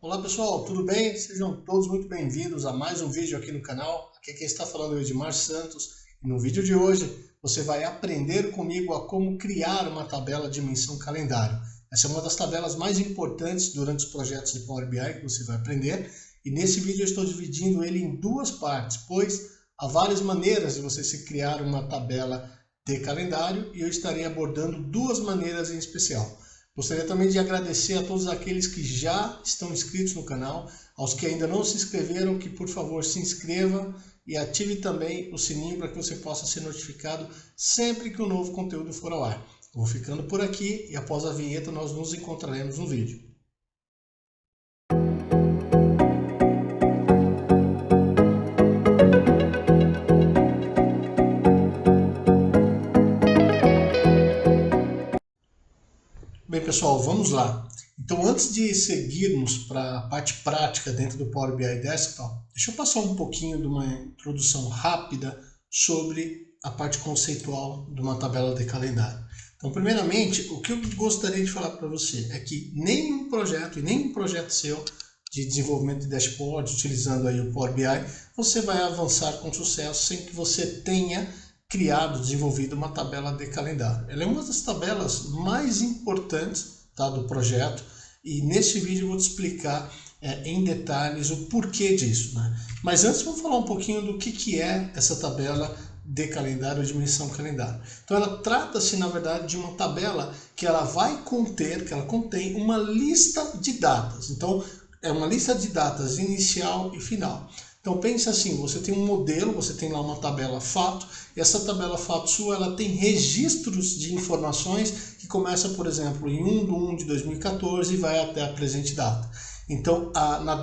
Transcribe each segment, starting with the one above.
Olá pessoal, tudo bem? Sejam todos muito bem-vindos a mais um vídeo aqui no canal. Aqui quem está falando é o Edmar Santos e no vídeo de hoje você vai aprender comigo a como criar uma tabela de dimensão calendário. Essa é uma das tabelas mais importantes durante os projetos de Power BI que você vai aprender e nesse vídeo eu estou dividindo ele em duas partes, pois há várias maneiras de você se criar uma tabela de calendário e eu estarei abordando duas maneiras em especial. Gostaria também de agradecer a todos aqueles que já estão inscritos no canal, aos que ainda não se inscreveram, que por favor se inscreva e ative também o sininho para que você possa ser notificado sempre que um novo conteúdo for ao ar. Eu vou ficando por aqui e após a vinheta nós nos encontraremos no vídeo. Bem pessoal, vamos lá. Então antes de seguirmos para a parte prática dentro do Power BI Desktop, deixa eu passar um pouquinho de uma introdução rápida sobre a parte conceitual de uma tabela de calendário. Então primeiramente, o que eu gostaria de falar para você é que nenhum projeto e nenhum projeto seu de desenvolvimento de dashboard, utilizando aí o Power BI, você vai avançar com sucesso sem que você tenha desenvolvido uma tabela de calendário. Ela é uma das tabelas mais importantes do projeto e nesse vídeo eu vou te explicar em detalhes o porquê disso. Mas antes vamos falar um pouquinho do que é essa tabela de calendário, dimensão calendário. Então ela trata-se na verdade de uma tabela que ela contém uma lista de datas. Então é uma lista de datas inicial e final. Então pense assim, você tem um modelo, você tem lá uma tabela fato, e essa tabela fato sua ela tem registros de informações que começa, por exemplo, em 1/1 de 2014 e vai até a presente data. Então, na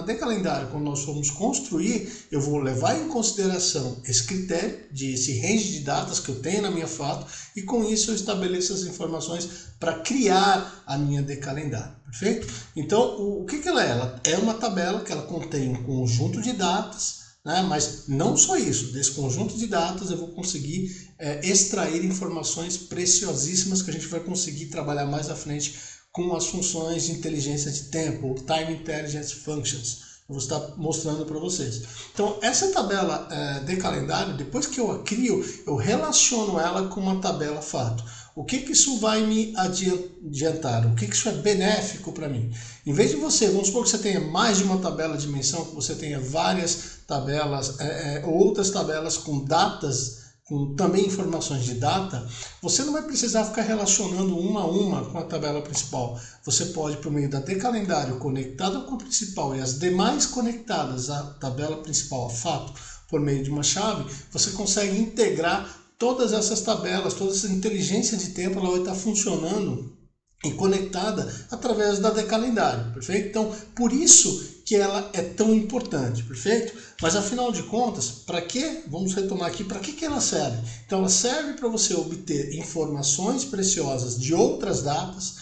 de calendário, quando nós formos construir, eu vou levar em consideração esse critério, esse range de datas que eu tenho na minha fato, e com isso eu estabeleço as informações para criar a minha de calendário, perfeito? Então, o que ela é? Ela é uma tabela que ela contém um conjunto de datas, mas não só isso, desse conjunto de datas eu vou conseguir extrair informações preciosíssimas que a gente vai conseguir trabalhar mais à frente com as funções de inteligência de tempo, ou Time Intelligence Functions. Eu vou estar mostrando para vocês. Então, essa tabela de calendário, depois que eu a crio, eu relaciono ela com uma tabela fato. O que isso vai me adiantar? O que isso é benéfico para mim? Em vez de vamos supor que você tenha mais de uma tabela de dimensão, que você tenha várias tabelas, outras tabelas com datas, com também informações de data, você não vai precisar ficar relacionando uma a uma com a tabela principal. Você pode, por meio da de calendário conectado com a principal e as demais conectadas à tabela principal, a fato, por meio de uma chave, você consegue integrar todas essas tabelas, toda essa inteligência de tempo, ela vai estar funcionando e conectada através da de calendário, perfeito? Então, por isso que ela é tão importante, perfeito? Mas afinal de contas, para que? Vamos retomar aqui, para que ela serve? Então, ela serve para você obter informações preciosas de outras datas.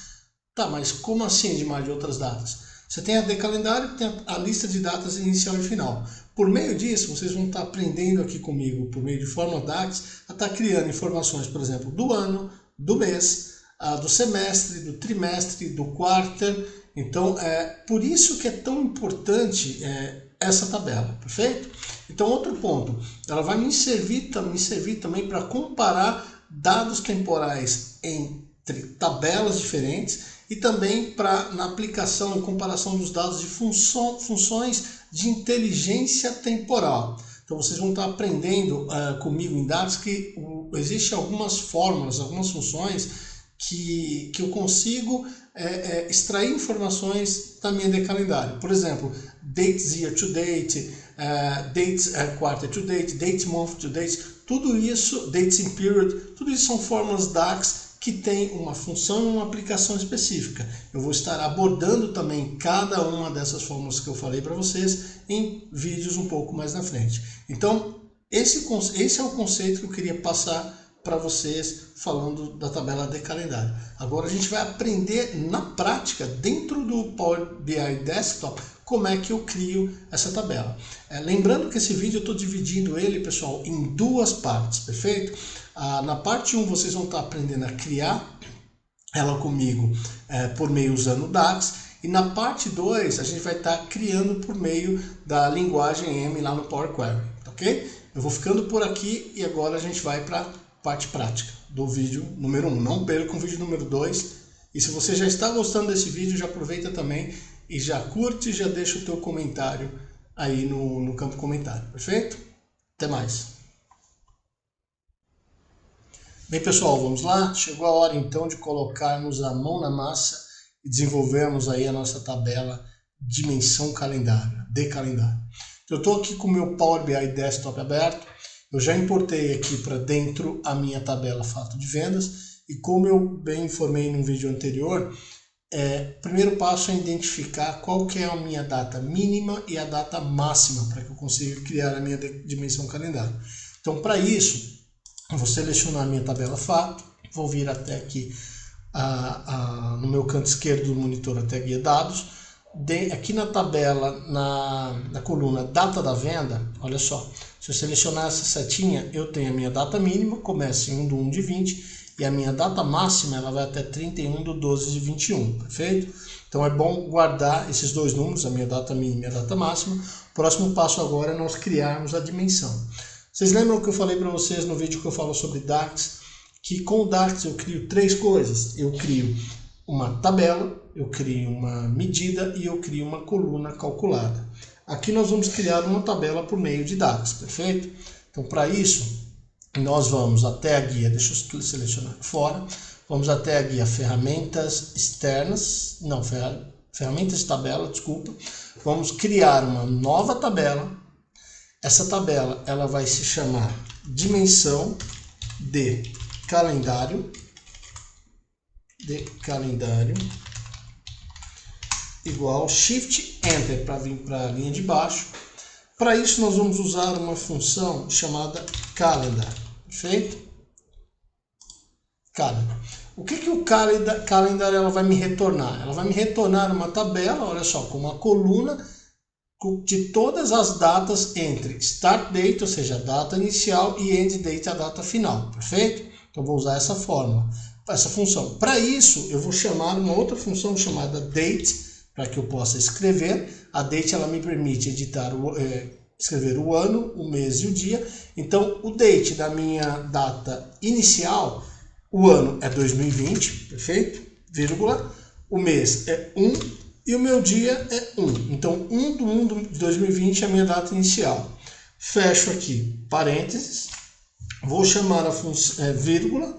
Tá, mas como assim de outras datas? Você tem a de calendário, que tem a lista de datas inicial e final. Por meio disso, vocês vão estar aprendendo aqui comigo, por meio de Fórmula DAX, a estar criando informações, por exemplo, do ano, do mês, do semestre, do trimestre, do quarter. Então, por isso que é tão importante essa tabela, perfeito? Então, outro ponto, ela vai me servir também para comparar dados temporais entre tabelas diferentes e também na aplicação e comparação dos dados de funções de inteligência temporal. Então vocês vão estar aprendendo comigo em dados que existem algumas fórmulas, algumas funções que eu consigo extrair informações da minha de calendário. Por exemplo, dates year to date, dates quarter to date, dates month to date, tudo isso, dates in period, tudo isso são fórmulas DAX que tem uma função e uma aplicação específica. Eu vou estar abordando também cada uma dessas fórmulas que eu falei para vocês em vídeos um pouco mais na frente. Então, esse é o conceito que eu queria passar para vocês falando da tabela de calendário. Agora a gente vai aprender na prática, dentro do Power BI Desktop, como é que eu crio essa tabela. Lembrando que esse vídeo eu estou dividindo ele, pessoal, em duas partes, perfeito? Na parte 1 vocês vão estar aprendendo a criar ela comigo por meio usando o DAX, E na parte 2 a gente vai estar criando por meio da linguagem M lá no Power Query, ok? Eu vou ficando por aqui e agora a gente vai para a parte prática do vídeo número 1. Não perca o vídeo número 2. E se você já está gostando desse vídeo, já aproveita também e já curte, já deixa o teu comentário aí no campo comentário, perfeito? Até mais! Bem pessoal, vamos lá? Chegou a hora então de colocarmos a mão na massa e desenvolvermos aí a nossa tabela dimensão calendário, de calendário. Eu estou aqui com o meu Power BI Desktop aberto, eu já importei aqui para dentro a minha tabela fato de vendas e como eu bem informei no vídeo anterior, o primeiro passo é identificar qual que é a minha data mínima e a data máxima para que eu consiga criar a minha dimensão calendário. Então para isso, eu vou selecionar a minha tabela fato, vou vir até aqui no meu canto esquerdo do monitor até guia dados. Aqui na tabela, na coluna data da venda, olha só, se eu selecionar essa setinha, eu tenho a minha data mínima, começa em 1/1/20, e a minha data máxima ela vai até 31/12/21, perfeito? Então é bom guardar esses dois números, a minha data mínima e a data máxima. O próximo passo agora é nós criarmos a dimensão. Vocês lembram que eu falei para vocês no vídeo que eu falo sobre DAX, que com o DAX eu crio três coisas. Eu crio uma tabela, eu crio uma medida e eu crio uma coluna calculada. Aqui nós vamos criar uma tabela por meio de DAX, perfeito? Então para isso, nós vamos até a guia, deixa eu selecionar fora, vamos até a guia ferramentas externas, não, ferramentas de tabela, desculpa. Vamos criar uma nova tabela. Essa tabela ela vai se chamar dimensão de calendário, igual Shift Enter para vir para a linha de baixo. Para isso nós vamos usar uma função chamada calendar, perfeito? Calendar. O que o calendar ela vai me retornar? Ela vai me retornar uma tabela, olha só, com uma coluna de todas as datas entre start date, ou seja, a data inicial, e end date, a data final, perfeito? Então vou usar essa fórmula, essa função. Para isso eu vou chamar uma outra função chamada date, para que eu possa escrever. A date ela me permite escrever o ano, o mês e o dia. Então o date da minha data inicial, o ano é 2020, perfeito? Vírgula, o mês é 1 e o meu dia é 1. Então 1/1 de 2020 é a minha data inicial. Fecho aqui parênteses, vou chamar a função vírgula,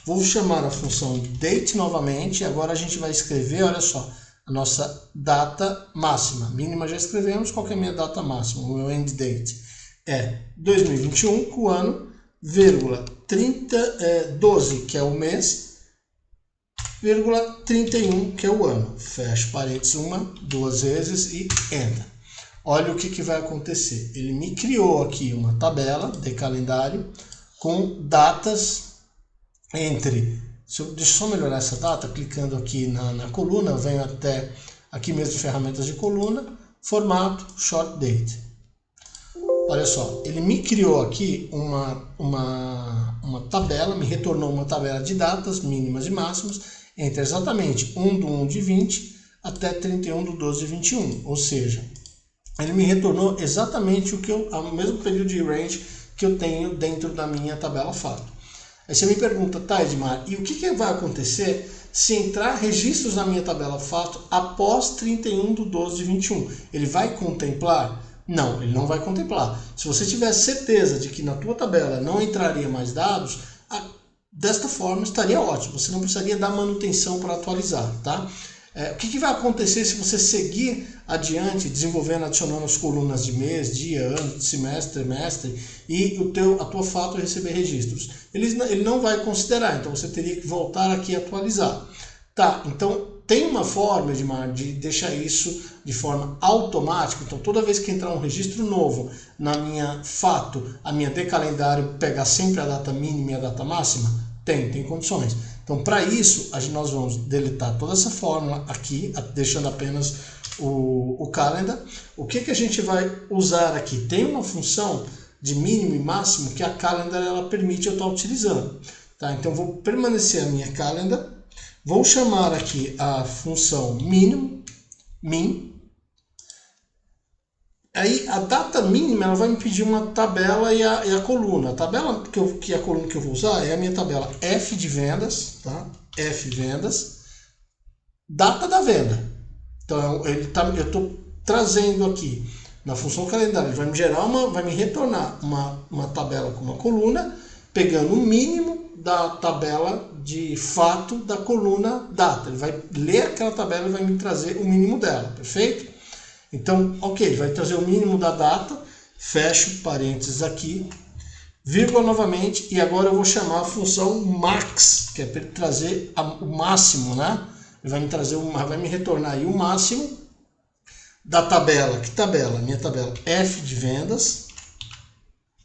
vou chamar a função date novamente. Agora a gente vai escrever, olha só, a nossa data máxima. Mínima já escrevemos, qual que é a minha data máxima? O meu end date é 2021, com o ano, vírgula, 12, que é o mês, vírgula, 31, que é o ano. Fecho parênteses duas vezes e Enter. Olha o que vai acontecer. Ele me criou aqui uma tabela de calendário com datas entre... Deixa eu só melhorar essa data, clicando aqui na coluna, eu venho até aqui mesmo, ferramentas de coluna, formato, short date. Olha só, ele me criou aqui uma tabela, me retornou uma tabela de datas mínimas e máximas entre exatamente 1/1/20 até 31/12/21, ou seja, ele me retornou exatamente o mesmo período de range que eu tenho dentro da minha tabela fato. Aí você me pergunta, tá, Edmar, e o que vai acontecer se entrar registros na minha tabela fato após 31/12/21? Ele vai contemplar? Não, ele não vai contemplar. Se você tiver certeza de que na tua tabela não entraria mais dados, desta forma estaria ótimo. Você não precisaria dar manutenção para atualizar, tá? O que vai acontecer se você seguir adiante, desenvolvendo, adicionando as colunas de mês, dia, ano, semestre, trimestre, e a tua fato receber registros? Ele não vai considerar, então você teria que voltar aqui e atualizar. Tá, então tem uma forma, Edmar, de deixar isso de forma automática. Então toda vez que entrar um registro novo na minha fato, a minha de calendário pegar sempre a data mínima e a data máxima? Tem condições. Então para isso nós vamos deletar toda essa fórmula aqui, deixando apenas o calendar. O que a gente vai usar aqui? Tem uma função de mínimo e máximo que a calendar ela permite eu estar utilizando. Tá? Então vou permanecer a minha calendar. Vou chamar aqui a função mínimo, min. Aí a data mínima ela vai me pedir uma tabela e a coluna. A tabela que a coluna que eu vou usar é a minha tabela F de vendas, tá? F vendas, data da venda. Então eu estou trazendo aqui na função calendário, ele vai me gerar vai me retornar uma tabela com uma coluna, pegando o mínimo da tabela de fato da coluna data. Ele vai ler aquela tabela e vai me trazer o mínimo dela, perfeito? Então, ok, ele vai trazer o mínimo da data, fecho parênteses aqui, vírgula novamente, e agora eu vou chamar a função max, que é para ele trazer o máximo, né? Ele vai me trazer, vai me retornar aí o máximo da tabela. Que tabela? Minha tabela F de vendas,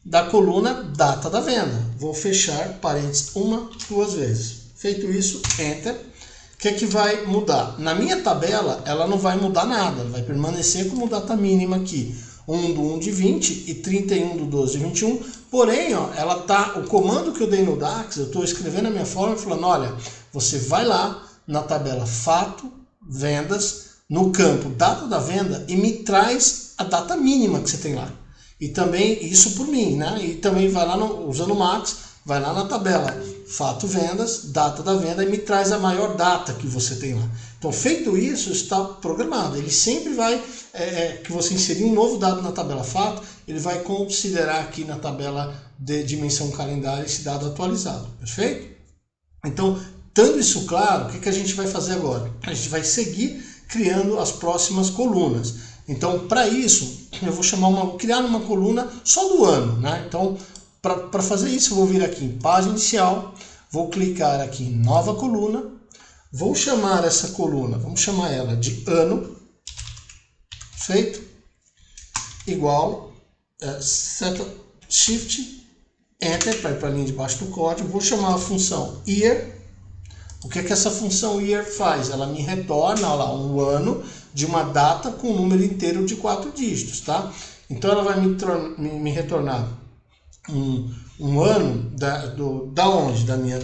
da coluna data da venda. Vou fechar parênteses duas vezes. Feito isso, Enter. O que é que vai mudar? Na minha tabela, ela não vai mudar nada. Ela vai permanecer como data mínima aqui. 1/1 de 20 e 31/12 de 21. Porém, ó, o comando que eu dei no DAX, eu estou escrevendo a minha fórmula falando, olha, você vai lá na tabela fato, vendas, no campo data da venda e me traz a data mínima que você tem lá. E também isso por mim, né? E também vai lá, usando o Max, vai lá na tabela fato vendas, data da venda e me traz a maior data que você tem lá. Então, feito isso, está programado. Ele sempre vai, que você inserir um novo dado na tabela fato, ele vai considerar aqui na tabela de dimensão calendário esse dado atualizado. Perfeito? Então, tendo isso claro, o que a gente vai fazer agora? A gente vai seguir criando as próximas colunas. Então, para isso, eu vou criar uma coluna só do ano, né? Então, para fazer isso, eu vou vir aqui em página inicial, vou clicar aqui em nova coluna, vou chamar essa coluna, vamos chamar ela de ano, feito, igual, Shift, Enter, para ir para a linha de baixo do código, vou chamar a função year. O que é que essa função year faz? Ela me retorna lá um ano de uma data com um número inteiro de 4 dígitos, tá? Então ela vai me retornar um ano da onde? Da minha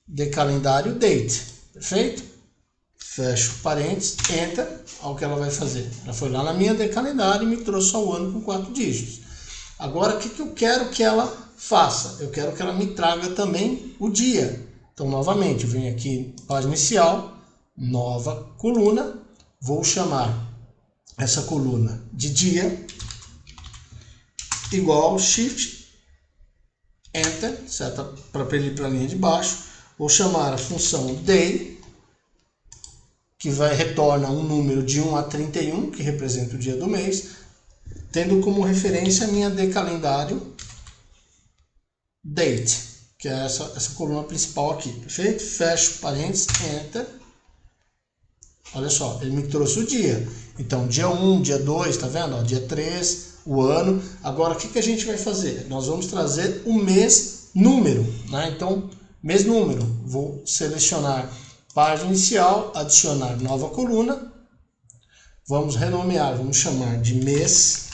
de calendário date, perfeito? Fecho parênteses, enter, olha o que ela vai fazer. Ela foi lá na minha de calendário e me trouxe só o ano com 4 dígitos. Agora, o que eu quero que ela faça? Eu quero que ela me traga também o dia. Então, novamente, eu venho aqui, página inicial, nova coluna, vou chamar essa coluna de dia, igual Shift, Enter, seta para ele ir para a linha de baixo, vou chamar a função day, que retorna um número de 1 a 31, que representa o dia do mês, tendo como referência a minha de calendário date, que é essa coluna principal aqui, perfeito? Fecho parênteses, Enter. Olha só, ele me trouxe o dia. Então, dia 1, dia 2, tá vendo? Ó, dia 3, o ano. Agora, o que a gente vai fazer? Nós vamos trazer o mês número, né? Então, mês número. Vou selecionar página inicial, adicionar nova coluna. Vamos renomear, vamos chamar de mês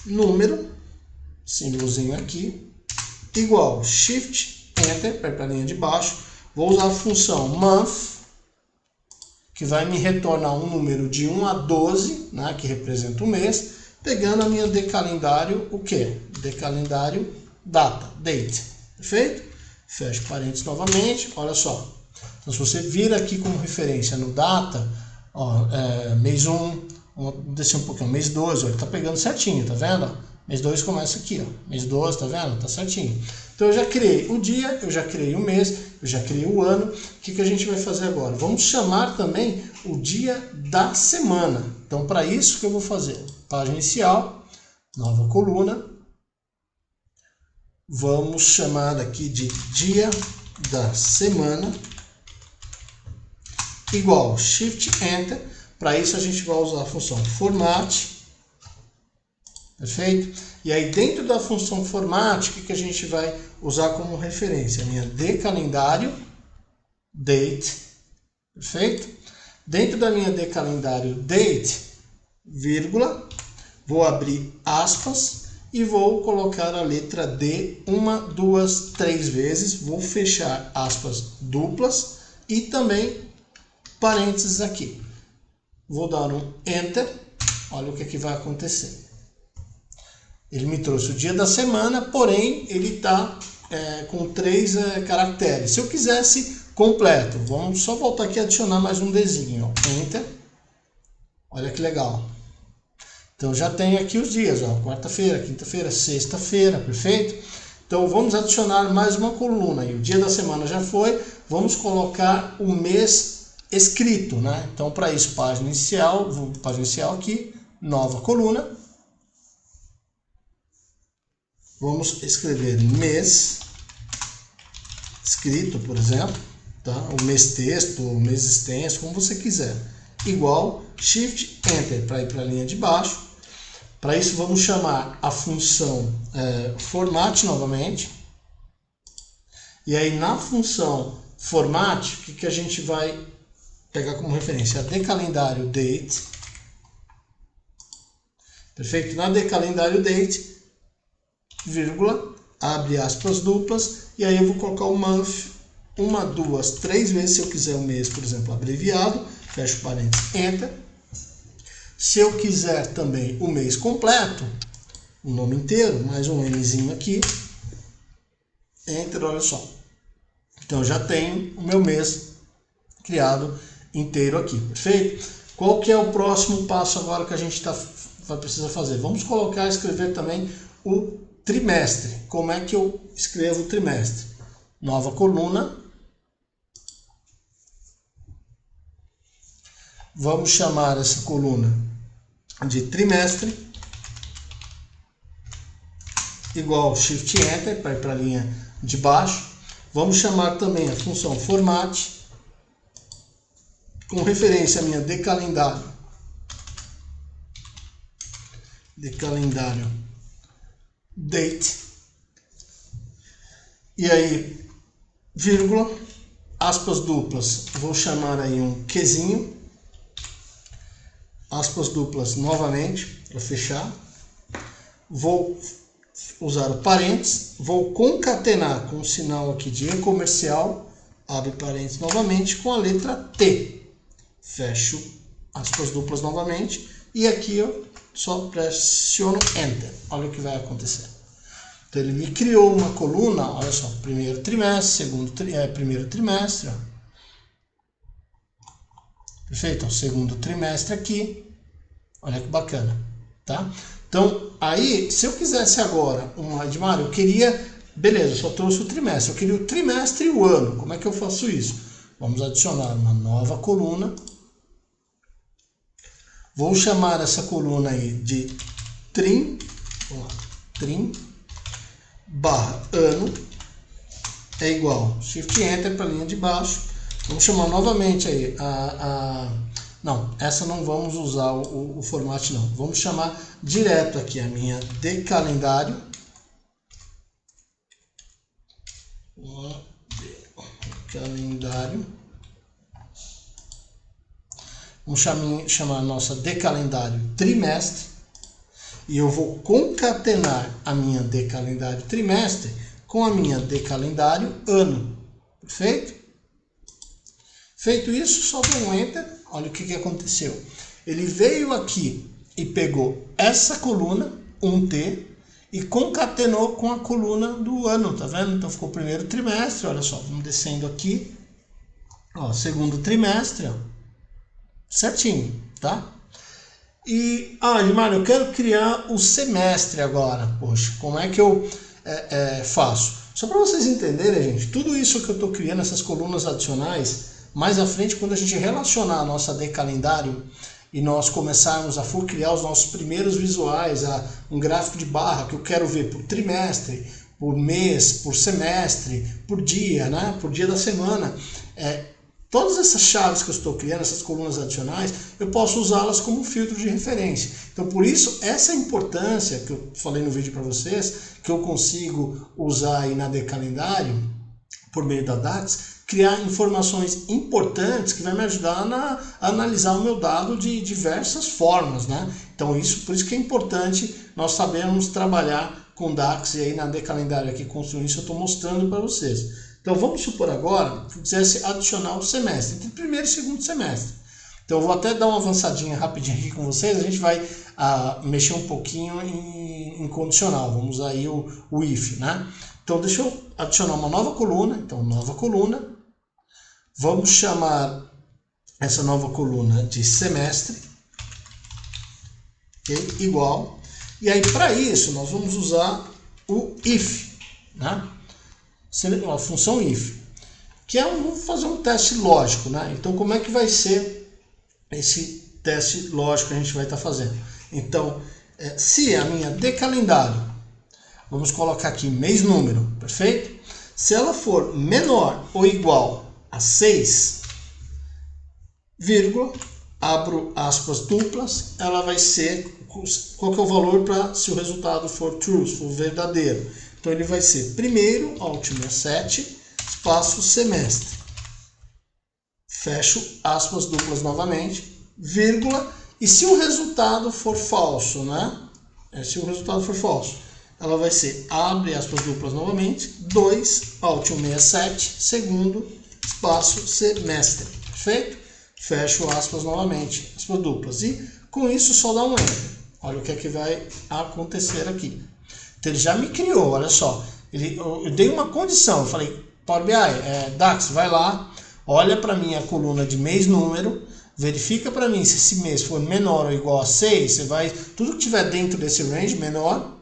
número, símbolozinho aqui, igual Shift, Enter, para a linha de baixo. Vou usar a função month, que vai me retornar um número de 1 a 12, né, que representa o mês, pegando a minha de calendário, o quê? De calendário data, date, perfeito? Fecho parênteses novamente, olha só. Então, se você vir aqui como referência no data, ó, mês 1, vamos descer um pouquinho, mês 12, ó, ele está pegando certinho, tá vendo? Mês 2 começa aqui, ó, mês 12, tá vendo? Tá certinho. Então, eu já criei o dia, eu já criei o mês, eu já criei o ano. O que a gente vai fazer agora? Vamos chamar também o dia da semana. Então, para isso, o que eu vou fazer? Página inicial, nova coluna. Vamos chamar aqui de dia da semana, igual Shift, Enter. Para isso, a gente vai usar a função format. Perfeito? E aí, dentro da função format, o que a gente vai usar como referência? A minha de calendário, date, perfeito? Dentro da minha de calendário, date, vírgula, vou abrir aspas e vou colocar a letra D 1, 2, 3 vezes, vou fechar aspas duplas e também parênteses aqui. Vou dar um Enter, olha o que vai acontecer. Ele me trouxe o dia da semana, porém ele está com 3 caracteres. Se eu quisesse completo, vamos só voltar aqui e adicionar mais um Dzinho, ó. Enter. Olha que legal. Então já tenho aqui os dias, ó, quarta-feira, quinta-feira, sexta-feira, perfeito? Então vamos adicionar mais uma coluna. E o dia da semana já foi, vamos colocar o mês escrito, né? Então para isso, página inicial, vou para página inicial aqui, nova coluna. Vamos escrever mês escrito, por exemplo, tá? O mês texto, o mês extenso, como você quiser. Igual, Shift Enter para ir para a linha de baixo. Para isso vamos chamar a função format novamente. E aí na função format, o que a gente vai pegar como referência? A decalendário date. Perfeito? Na decalendário date, vírgula, abre aspas duplas, e aí eu vou colocar o month 1, 2, 3 vezes, se eu quiser o mês, por exemplo, abreviado, fecho parênteses, Enter. Se eu quiser também o mês completo, o nome inteiro, mais um Nzinho aqui, Enter, olha só. Então já tenho o meu mês criado inteiro aqui, perfeito? Qual que é o próximo passo agora que a gente vai precisar fazer? Vamos escrever também o trimestre. Como é que eu escrevo o trimestre? Nova coluna. Vamos chamar essa coluna de trimestre. Igual Shift Enter para ir para a linha de baixo. Vamos chamar também a função format com referência a minha decalendário. Decalendário date. E aí, vírgula, aspas duplas, vou chamar aí um Qzinho. Aspas duplas novamente, para fechar. Vou usar o parênteses, vou concatenar com o sinal aqui de E comercial, abre parênteses novamente, com a letra T. Fecho aspas duplas novamente, e aqui eu só pressiono Enter. Olha o que vai acontecer. Então ele me criou uma coluna, olha só, primeiro trimestre, primeiro trimestre, ó. Perfeito? O segundo trimestre aqui. Olha que bacana, tá? Então, aí, se eu quisesse agora Edmar, eu queria, beleza, eu só trouxe o trimestre, eu queria o trimestre e o ano. Como é que eu faço isso? Vamos adicionar uma nova coluna. Vou chamar essa coluna aí de trim, vamos lá, trim barra ano é igual Shift Enter para a linha de baixo. Vamos chamar novamente aí não, essa não vamos usar o formato não. Vamos chamar direto aqui a minha decalendário. Calendário. Vamos chamar a nossa decalendário trimestre. E eu vou concatenar a minha decalendário trimestre com a minha decalendário ano. Perfeito? Feito isso, só dou um Enter. Olha o que aconteceu. Ele veio aqui e pegou essa coluna, 1T, e concatenou com a coluna do ano, tá vendo? Então ficou o primeiro trimestre, olha só, vamos descendo aqui. Ó, segundo trimestre, ó, certinho, tá? E, Edmar, eu quero criar o semestre agora. Poxa, como é que eu faço? Só para vocês entenderem, gente, tudo isso que eu estou criando, essas colunas adicionais, mais à frente, quando a gente relacionar a nossa decalendário e nós começarmos a criar os nossos primeiros visuais, um gráfico de barra que eu quero ver por trimestre, por mês, por semestre, por dia, né? Por dia da semana, todas essas chaves que eu estou criando, essas colunas adicionais, eu posso usá-las como filtro de referência. Então, por isso, essa importância que eu falei no vídeo para vocês, que eu consigo usar aí na decalendário, por meio da DAX, criar informações importantes que vai me ajudar a analisar o meu dado de diversas formas, né? Então, por isso que é importante nós sabermos trabalhar com DAX, e aí na decalendário aqui construindo isso eu estou mostrando para vocês. Então vamos supor agora que eu quisesse adicionar o semestre, entre primeiro e segundo semestre. Então eu vou até dar uma avançadinha rapidinho aqui com vocês, a gente vai mexer um pouquinho em condicional, vamos usar aí o if, né? Então deixa eu adicionar uma nova coluna, então nova coluna, vamos chamar essa nova coluna de semestre, okay? Igual, e aí para isso nós vamos usar o if, né? A função if, que é vamos fazer um teste lógico, né? Então como é que vai ser esse teste lógico que a gente vai estar fazendo? Então, se a minha de calendário, vamos colocar aqui mês número, perfeito? Se ela for menor ou igual a 6, vírgula, abro aspas duplas, ela vai ser, qual que é o valor para se o resultado for true, se for verdadeiro? Então ele vai ser primeiro, alt 67, espaço semestre. Fecho aspas duplas novamente, vírgula, e se o resultado for falso, né? Se o resultado for falso, ela vai ser, abre aspas duplas novamente, 2, alt 167, segundo, espaço semestre, perfeito? Fecho aspas novamente, aspas duplas, e com isso só dá um enter. Olha o que é que vai acontecer aqui. Então ele já me criou, olha só, eu dei uma condição, eu falei, Power BI, DAX, vai lá, olha para mim a coluna de mês número, verifica para mim se esse mês for menor ou igual a 6, você vai, tudo que tiver dentro desse range, menor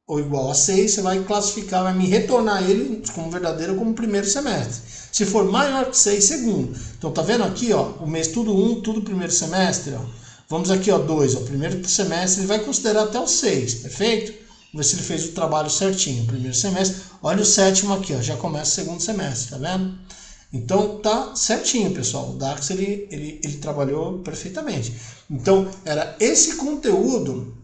ou igual a 6, você vai classificar, vai me retornar ele como verdadeiro como primeiro semestre. Se for maior que 6, segundo. Então tá vendo aqui, ó, o mês tudo 1, tudo primeiro semestre, ó. Vamos aqui, ó, 2, ó, primeiro semestre, ele vai considerar até o 6, perfeito? Vamos ver se ele fez o trabalho certinho, primeiro semestre. Olha o sétimo aqui, ó, já começa o segundo semestre, tá vendo? Então tá certinho, pessoal. O DAX ele trabalhou perfeitamente. Então era esse conteúdo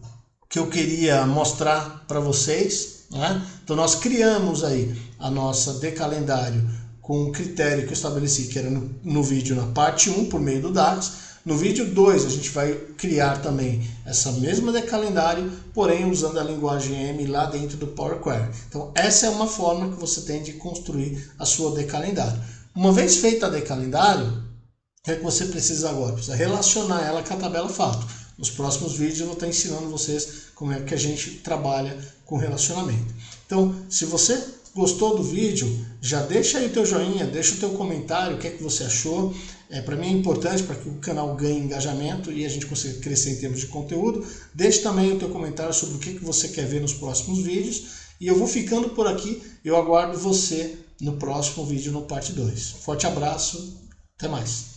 que eu queria mostrar para vocês, né? Então nós criamos aí a nossa de calendário com o critério que eu estabeleci, que era no vídeo na parte 1 por meio do DAX. No vídeo 2 a gente vai criar também essa mesma de calendário, porém usando a linguagem M lá dentro do Power Query. Então essa é uma forma que você tem de construir a sua de calendário. Uma vez feita a de calendário, o que é que você precisa agora? Precisa relacionar ela com a tabela fato. Nos próximos vídeos eu vou estar ensinando vocês como é que a gente trabalha com relacionamento. Então, se você gostou do vídeo, já deixa aí o teu joinha, deixa o teu comentário, o que é que você achou. Para mim é importante para que o canal ganhe engajamento e a gente consiga crescer em termos de conteúdo. Deixe também o teu comentário sobre o que você quer ver nos próximos vídeos. E eu vou ficando por aqui, eu aguardo você no próximo vídeo, no parte 2. Forte abraço, até mais.